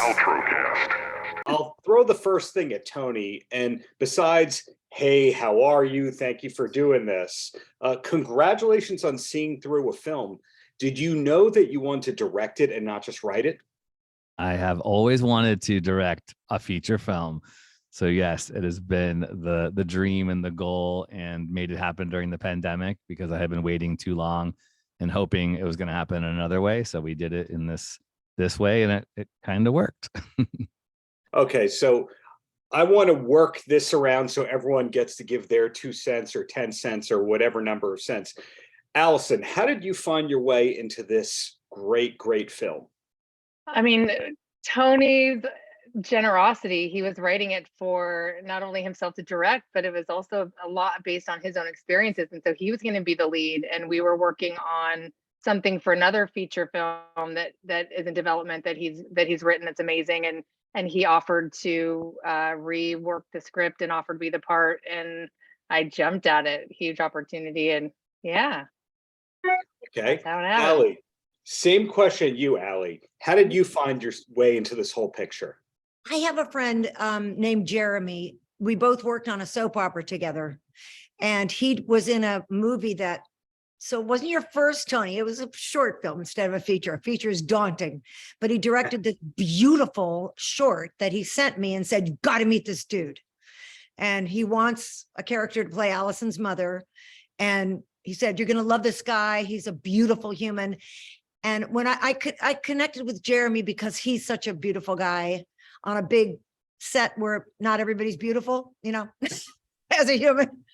Paltrocast. I'll throw the first thing at Tony. And besides, hey, how are you? Thank you for doing this. Congratulations on seeing through a film. Did you know that you want to direct it and not just write it? I have always wanted to direct a feature film. So yes, it has been the dream and the goal, and made it happen during the pandemic because I had been waiting too long and hoping it was going to happen another way. So we did it in this way, and it kind of worked. Okay, so I want to work this around so everyone gets to give their 2 cents or 10 cents or whatever number of cents. Allison, how did you find your way into this great film? I mean, Tony's generosity. He was writing it for not only himself to direct, but it was also a lot based on his own experiences. And so he was going to be the lead, and we were working on something for another feature film that is in development that he's written that's amazing. And he offered to rework the script and offered me the part, and I jumped at it. Huge opportunity, and yeah. Okay, That's how it happened. Allie, same question you, Allie. How did you find your way into this whole picture? I have a friend named Jeremy. We both worked on a soap opera together, and he was in a movie that, so it wasn't your first, Tony. It was a short film instead of a feature. A feature is daunting, but he directed this beautiful short that he sent me and said, "You got to meet this dude." And he wants a character to play Allison's mother. And he said, "You're going to love this guy. He's a beautiful human." And when I connected with Jeremy because he's such a beautiful guy on a big set where not everybody's beautiful, you know, as a human.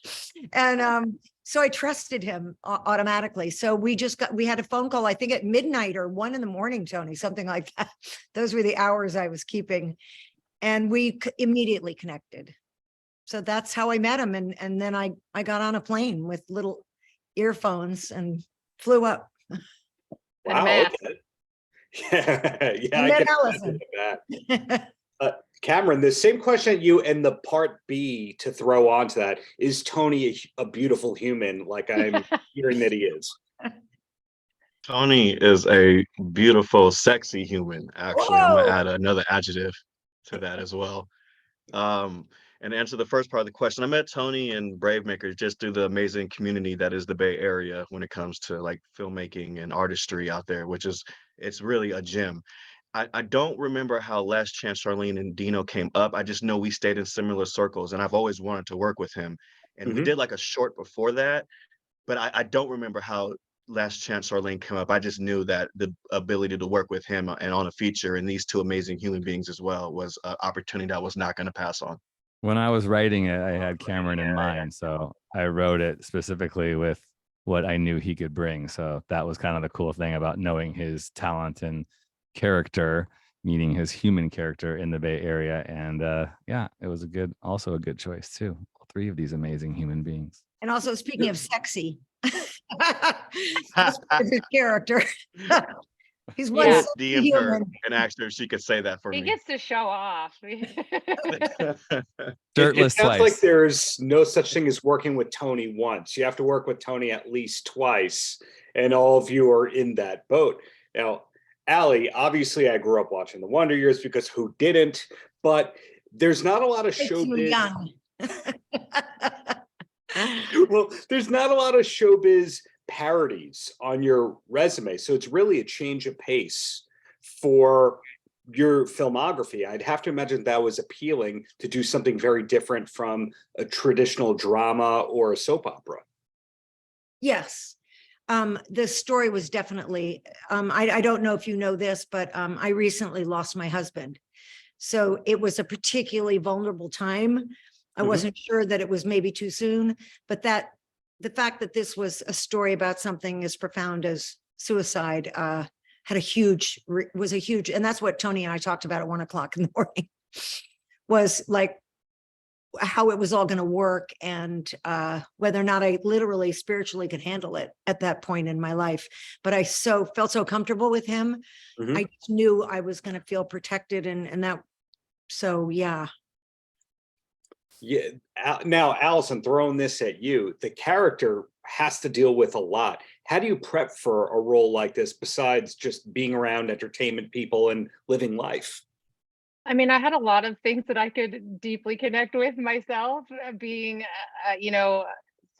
And so I trusted him automatically. So we had a phone call, I think at midnight or 1 a.m, Tony, something like that. Those were the hours I was keeping. And we immediately connected. So that's how I met him. And then I got on a plane with little earphones and flew up. Wow, okay. Yeah, I met Allison. That. Cameron, the same question at you, and the part B to throw onto that, is Tony a beautiful human like I'm hearing that he is? Tony is a beautiful, sexy human, actually. I'm gonna add another adjective to that as well. And to answer the first part of the question, I met Tony and Bravemaker just through the amazing community that is the Bay Area when it comes to like filmmaking and artistry out there, it's really a gem. I don't remember how last Chance Charlene and Dino came up. I just know we stayed in similar circles, and I've always wanted to work with him. And we did like a short before that, but I don't remember how last Chance Charlene came up. I just knew that the ability to work with him and on a feature and these two amazing human beings as well was an opportunity that I was not going to pass on. When I was writing it, I had Cameron in mind. So I wrote it specifically with what I knew he could bring. So that was kind of the cool thing about knowing his talent and character, meeting his human character in the Bay Area. And yeah, it was also a good choice too. All 3 of these amazing human beings. And also, speaking of sexy, that's his character. He's one DM her and asked her if she could say that for me. He gets to show off. It Shirtless sounds twice. like there's no such thing as working with Tony once. You have to work with Tony at least twice, and all of you are in that boat. Now, Allie, obviously I grew up watching The Wonder Years, because who didn't? But there's not a lot of showbiz. Well, there's not a lot of showbiz parodies on your resume, so it's really a change of pace for your filmography. I'd have to imagine that was appealing to do something very different from a traditional drama or a soap opera. Yes. The story was definitely, I don't know if you know this, but I recently lost my husband. So it was a particularly vulnerable time. I wasn't sure that it was maybe too soon, but the fact that this was a story about something as profound as suicide was a huge, and that's what Tony and I talked about at 1 o'clock in the morning, was like how it was all going to work, and whether or not I literally spiritually could handle it at that point in my life. But I felt so comfortable with him. I knew I was going to feel protected, and that, so yeah. Yeah. Now, Allison, throwing this at you, the character has to deal with a lot. How do you prep for a role like this besides just being around entertainment people and living life? I mean, I had a lot of things that I could deeply connect with myself, being,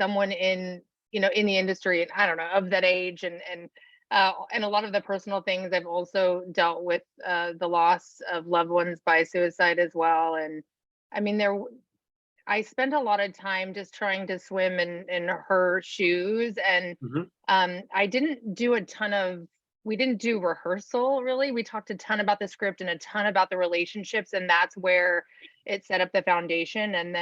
someone in, in the industry, and I don't know, of that age, and a lot of the personal things I've also dealt with, the loss of loved ones by suicide as well. And I mean, I spent a lot of time just trying to swim in her shoes, and Mhm. I didn't do a ton of. We didn't do rehearsal really. We talked a ton about the script and a ton about the relationships, and that's where it set up the foundation. And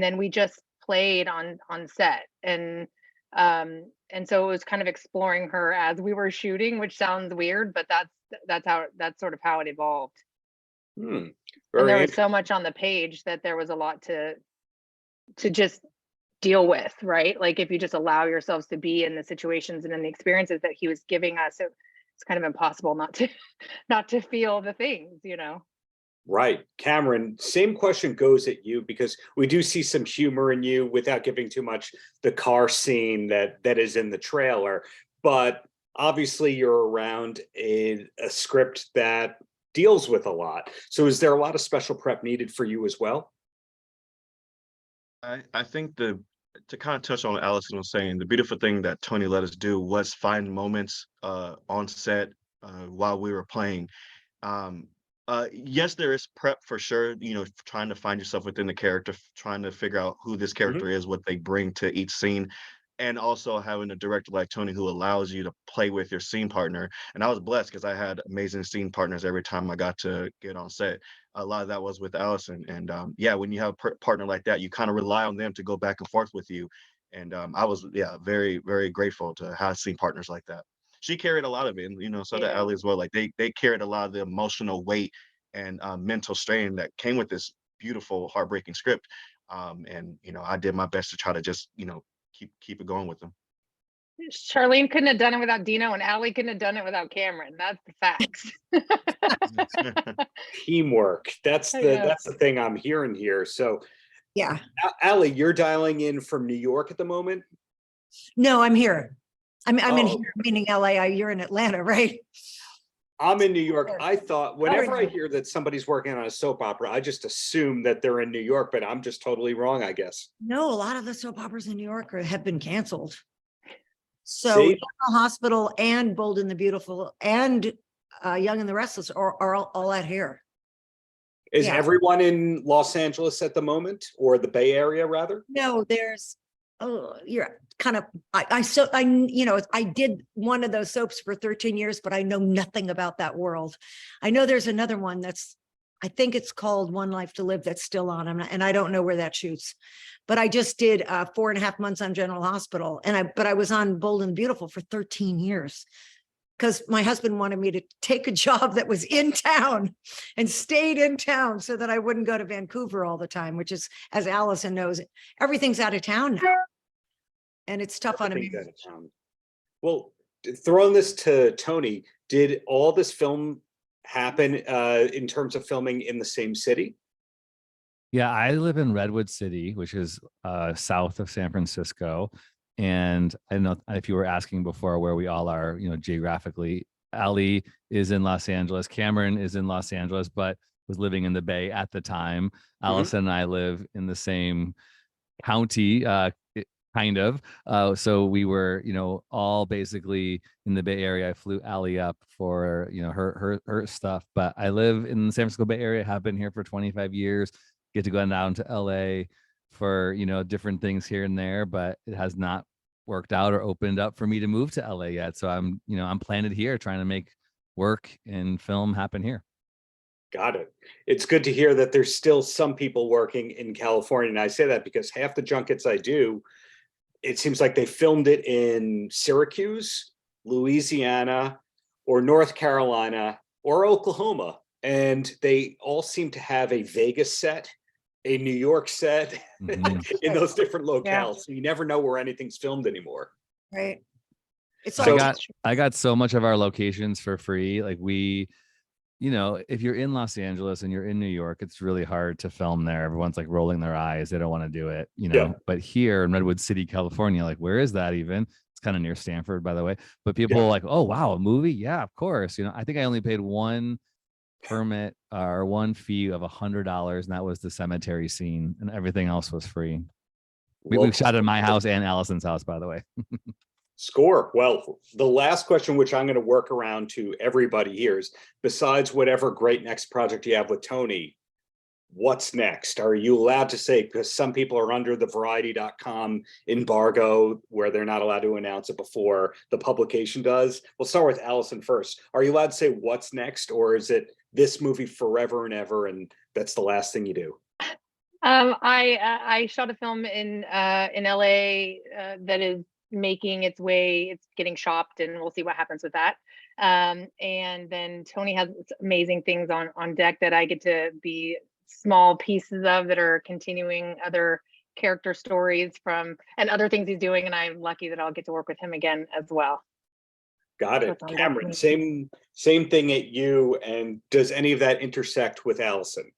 then we just played on set, and so it was kind of exploring her as we were shooting, which sounds weird, but that's sort of how it evolved. Hmm. And Very there was interesting. so much on the page that there was a lot to just deal with, right? Like if you just allow yourselves to be in the situations and in the experiences that he was giving us, it's kind of impossible not to not to feel the things, Right. Cameron, same question goes at you, because we do see some humor in you, without giving too much, the car scene that is in the trailer. But obviously you're around a script that deals with a lot. So is there a lot of special prep needed for you as well? I think to kind of touch on what Allison was saying, the beautiful thing that Tony let us do was find moments on set while we were playing. Um, yes, there is prep for sure, trying to find yourself within the character, trying to figure out who this Mhm. character is, what they bring to each scene, and also having a director like Tony who allows you to play with your scene partner. And I was blessed because I had amazing scene partners every time I got to get on set. A lot of that was with Allison. And yeah, when you have a partner like that, you kind of rely on them to go back and forth with you. And I was, yeah, very, very grateful to have scene partners like that. She carried a lot of it, and so did Yeah. Allie as well. Like they carried a lot of the emotional weight and mental strain that came with this beautiful, heartbreaking script. And I did my best to try to just keep it going with them. Charlene couldn't have done it without Dino, and Allie couldn't have done it without Cameron. That's the facts. Teamwork. That's Yeah. that's the thing I'm hearing here. So Yeah. Allie, you're dialing in from New York at the moment? No, I'm here. I'm in Oh, here, meaning LA. You're in Atlanta, right? I'm in New York. I thought whenever I Alright. hear that somebody's working on a soap opera, I just assume that they're in New York, but I'm just totally wrong, I guess. No, a lot of the soap operas in New York have been canceled. So See? General Hospital and Bold and the Beautiful and Young and the Restless are all out here. Is Yeah. everyone in Los Angeles at the moment, or the Bay Area rather? No, you're kind of, I did one of those soaps for 13 years, but I know nothing about that world. I know there's another one I think it's called One Life to Live, that's still on. And I don't know where that shoots, but I just did 4.5 months on General Hospital, but I was on Bold and Beautiful for 13 years. Because my husband wanted me to take a job that was in town and stayed in town so that I wouldn't go to Vancouver all the time, which is, as Allison knows, everything's out of town now. And it's tough on Everything's me. out of town. Well, throwing this to Tony, did all this film happen in terms of filming in the same city? Yeah, I live in Redwood City, which is south of San Francisco. And I don't know if you were asking before where we all are, geographically. Ali is in Los Angeles. Cameron is in Los Angeles, but was living in the Bay at the time. Allison and I live in the same county, kind of. So we were, all basically in the Bay Area. I flew Ali up for, her stuff. But I live in the San Francisco Bay Area, have been here for 25 years, get to go down to LA for different things here and there, but it has not worked out or opened up for me to move to LA yet. So I'm planted here, trying to make work and film happen here. Got it. It's good to hear that there's still some people working in California. And I say that because half the junkets I do, it seems like they filmed it in Syracuse, Louisiana, or North Carolina, or Oklahoma. And they all seem to have a Vegas set, a New York set, in those different locales. Yeah. So you never know where anything's filmed anymore. Right. It's So- I got so much of our locations for free. Like if you're in Los Angeles and you're in New York, it's really hard to film there. Everyone's like rolling their eyes. They don't want to do it, Yeah. But here in Redwood City, California, like, where is that even? It's kind of near Stanford, by the way. But people are like, oh, wow, a movie? Yeah, of course. I think I only paid one permit or one fee of $100, and that was the cemetery scene, and everything else was free. We've shot at my house and Allison's house, by the way. Score. Well, the last question, which I'm going to work around to everybody here, is besides whatever great next project you have with Tony, what's next? Are you allowed to say, because some people are under the variety.com embargo where they're not allowed to announce it before the publication does? We'll start with Allison first. Are you allowed to say what's next, or is it this movie forever and ever, and that's the last thing you do? I shot a film in LA that is making its way. It's getting shopped, and we'll see what happens with that. And then Tony has amazing things on deck that I get to be small pieces of, that are continuing other character stories from and other things he's doing, and I'm lucky that I'll get to work with him again as well. Got it. Cameron, same thing at you. And does any of that intersect with Allison?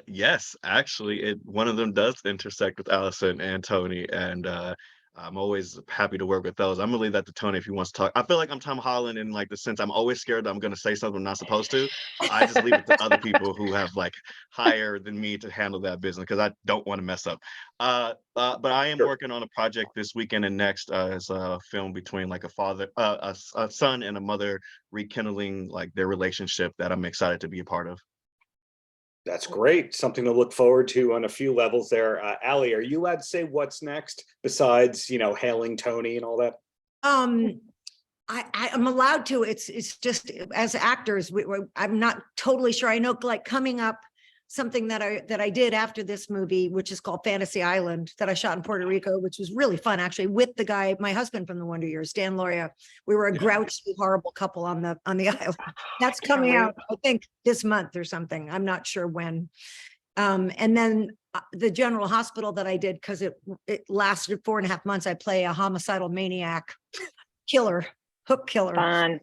Yes, actually, one of them does intersect with Allison and Tony, and I'm always happy to work with those. I'm gonna leave that to Tony if he wants to talk. I feel like I'm Tom Holland in like the sense I'm always scared that I'm gonna say something I'm not supposed to. I just leave it to other people who have like higher than me to handle that business, because I don't want to mess up. But I am working on a project this weekend and next. It's a film between like a son and a mother rekindling like their relationship that I'm excited to be a part of. That's great. Something to look forward to on a few levels there. Allie, are you allowed to say what's next besides, hailing Tony and all that? I'm allowed to. It's just as actors, I'm not totally sure. I know, like, coming up, something that I did after this movie, which is called Fantasy Island, that I shot in Puerto Rico, which was really fun, actually, with the guy, my husband from the Wonder Years, Dan Loria. We were a grouchy, horrible couple on the island. That's coming out, I think, this month or something. I'm not sure when. And then the General Hospital that I did, because it lasted 4.5 months. I play a homicidal maniac, hook killer. Fun.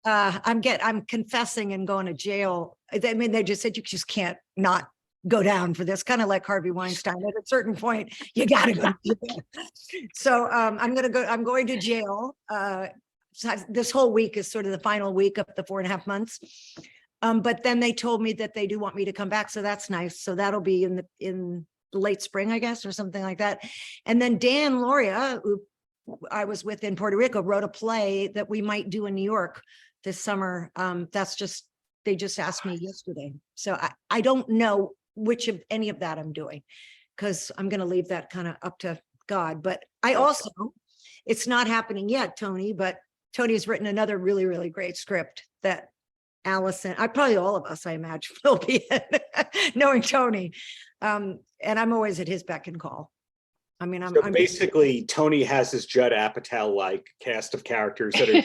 I'm confessing and going to jail. I mean, they just said you just can't not go down for this, kind of like Harvey Weinstein. At a certain point, you gotta go to jail. So I'm going to jail. This whole week is sort of the final week of the 4.5 months. But then they told me that they do want me to come back, so that's nice. So that'll be in the late spring, I guess, or something like that. And then Dan Loria, who I was with in Puerto Rico, wrote a play that we might do in New York this summer. They just asked me yesterday. So I don't know which of any of that I'm doing, because I'm going to leave that kind of up to God. But I also, it's not happening yet, Tony, but Tony has written another really, really great script that Allison, probably all of us, I imagine, will be in, knowing Tony. And I'm always at his beck and call. I mean, So basically, Tony has his Judd Apatow-like cast of characters that are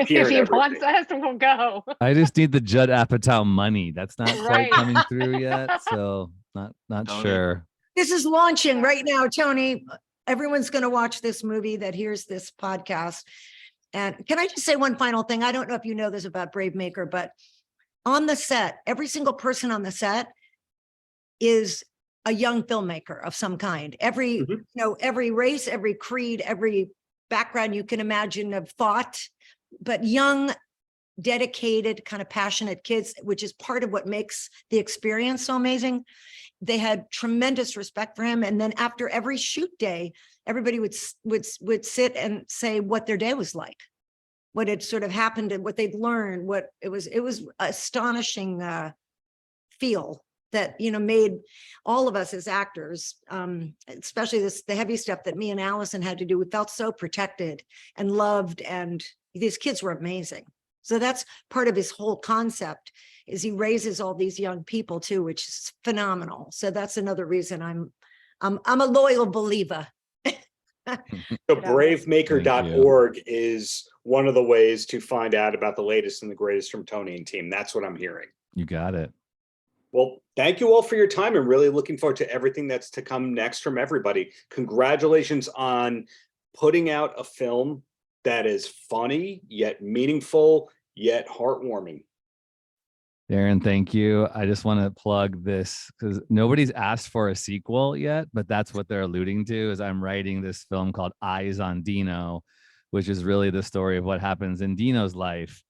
appear If in he everything. wants us, we'll go. I just need the Judd Apatow money. That's not quite Right. coming through yet, so not Tony. sure. This is launching right now, Tony. Everyone's going to watch this movie that hears this podcast. And can I just say one final thing? I don't know if you know this about BraveMaker, but on the set, every single person on the set is a young filmmaker of some kind. Every race, every creed, every background you can imagine of thought, but young, dedicated, kind of passionate kids, which is part of what makes the experience so amazing. They had tremendous respect for him. And then after every shoot day, everybody would sit and say what their day was like, what had sort of happened and what they'd learned, what it was astonishing feel that, made all of us as actors, especially the heavy stuff that me and Allison had to do. We felt so protected and loved, and these kids were amazing. So that's part of his whole concept, is he raises all these young people too, which is phenomenal. So that's another reason I'm a loyal believer. So bravemaker.org is one of the ways to find out about the latest and the greatest from Tony and team. That's what I'm hearing. You got it. Well, thank you all for your time, and really looking forward to everything that's to come next from everybody. Congratulations on putting out a film that is funny, yet meaningful, yet heartwarming. Darren, thank you. I just want to plug this because nobody's asked for a sequel yet, but that's what they're alluding to. Is I'm writing this film called Eyes on Dino, which is really the story of what happens in Dino's life.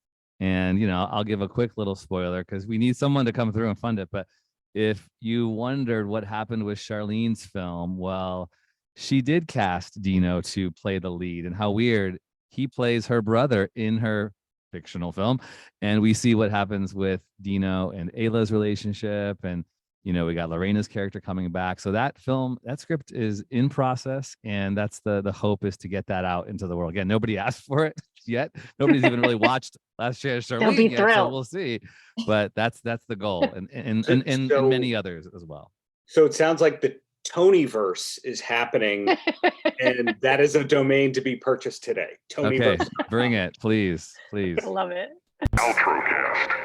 And, you know, I'll give a quick little spoiler because we need someone to come through and fund it. But if you wondered what happened with Charlene's film, well, she did cast Dino to play the lead. And how weird, he plays her brother in her fictional film. And we see what happens with Dino and Ayla's relationship. And, you know, we got Lorena's character coming back. So that film, that script is in process. And that's the hope, is to get that out into the world. Again, nobody asked for it yet. Nobody's even really watched Last Chance They'll Charlene be yet, so thrilled. we'll see. But that's the goal, and So- many others as well. So it sounds like the Tonyverse is happening, and that is a domain to be purchased today. Okay, Tonyverse. bring it, please. I love it. Paltrocast.